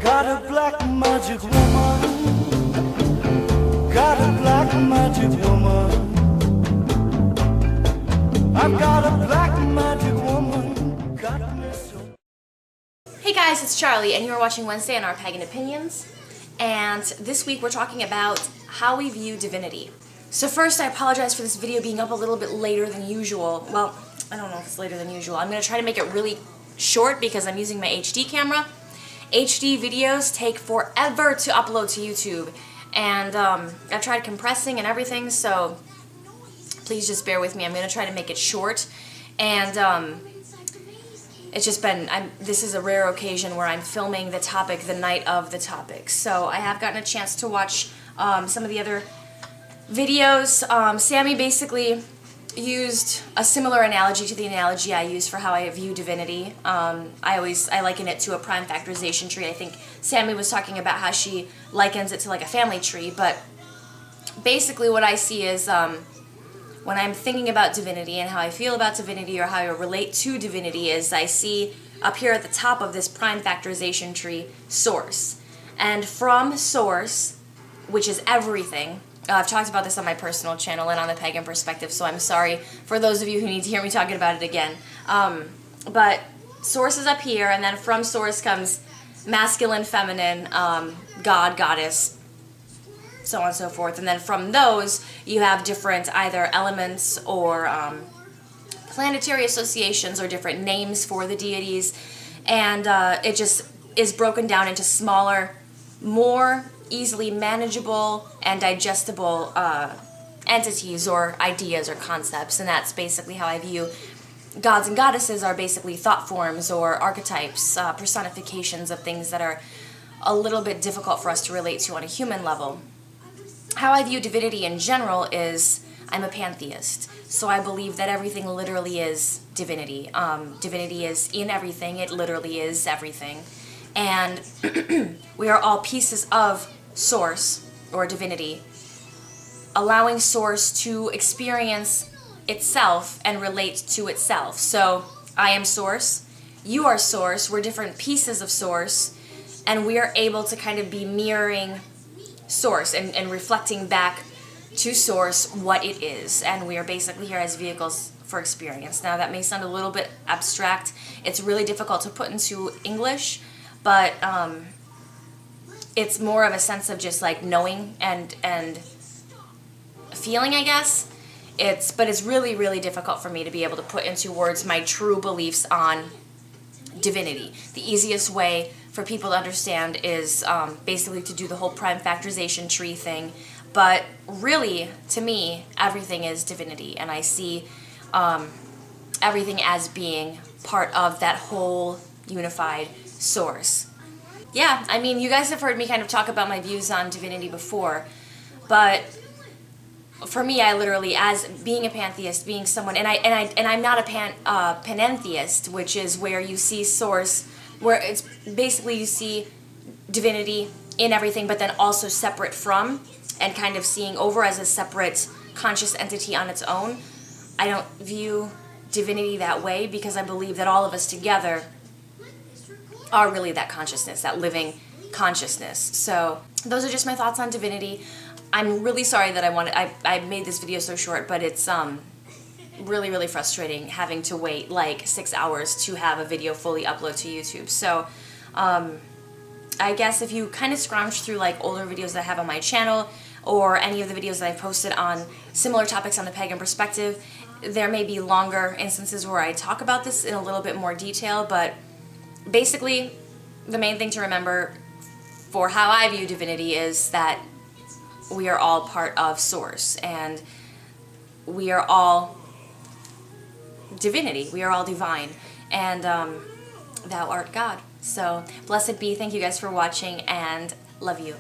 Got a black magic woman. Got a black magic woman. I've got a black magic woman. Got me so. Hey guys, it's Charlie, and you're watching Wednesday on Our Pagan Opinions. And this week we're talking about how we view divinity. So first, I apologize for this video being up a little bit later than usual. Well, I don't know if it's later than usual. I'm going to try to make it really short because I'm using my HD camera. HD videos take forever to upload to YouTube, and I've tried compressing and everything, so please just bear with me. I'm going to try to make it short, and it's just been, this is a rare occasion where I'm filming the topic the night of the topic, so I have gotten a chance to watch some of the other videos. Sammy basically used a similar analogy to the analogy I use for how I view divinity. I liken it to a prime factorization tree. I think Sammy was talking about how she likens it to like a family tree, but basically what I see is when I'm thinking about divinity and how I feel about divinity or how I relate to divinity is I see up here at the top of this prime factorization tree, source. And from source, which is everything, I've talked about this on my personal channel and on the Pagan Perspective, so I'm sorry for those of you who need to hear me talking about it again. But source is up here, and then from source comes masculine, feminine, God, goddess, so on and so forth. And then from those, you have different either elements or planetary associations or different names for the deities. And it just is broken down into smaller, more easily manageable and digestible entities or ideas or concepts, and that's basically how I view gods and goddesses are basically thought forms or archetypes, personifications of things that are a little bit difficult for us to relate to on a human level. How I view divinity in general is I'm a pantheist, so I believe that everything literally is divinity. Divinity is in everything, it literally is everything. And we are all pieces of source or divinity, allowing source to experience itself and relate to itself. So I am source, you are source, we're different pieces of source, and we are able to kind of be mirroring source and reflecting back to source what it is, and we are basically here as vehicles for experience. Now that may sound a little bit abstract, it's really difficult to put into English, but it's more of a sense of just like knowing and feeling, I guess. But it's really, really difficult for me to be able to put into words my true beliefs on divinity. The easiest way for people to understand is basically to do the whole prime factorization tree thing. But really, to me, everything is divinity, and I see everything as being part of that whole unified source. Yeah, I mean, you guys have heard me kind of talk about my views on divinity before, but for me, I literally, as being a pantheist, being someone, and I'm not a panentheist, which is where you see source, where it's basically you see divinity in everything, but then also separate from, and kind of seeing over as a separate conscious entity on its own. I don't view divinity that way because I believe that all of us together are really that consciousness, that living consciousness. So those are just my thoughts on divinity. I'm really sorry that I made this video so short, but it's really, really frustrating having to wait like 6 hours to have a video fully upload to YouTube. So I guess if you kind of scrounge through like older videos that I have on my channel or any of the videos that I've posted on similar topics on the Pagan Perspective, there may be longer instances where I talk about this in a little bit more detail, but basically, the main thing to remember for how I view divinity is that we are all part of source, and we are all divinity. We are all divine, and thou art God. So, blessed be. Thank you guys for watching, and love you.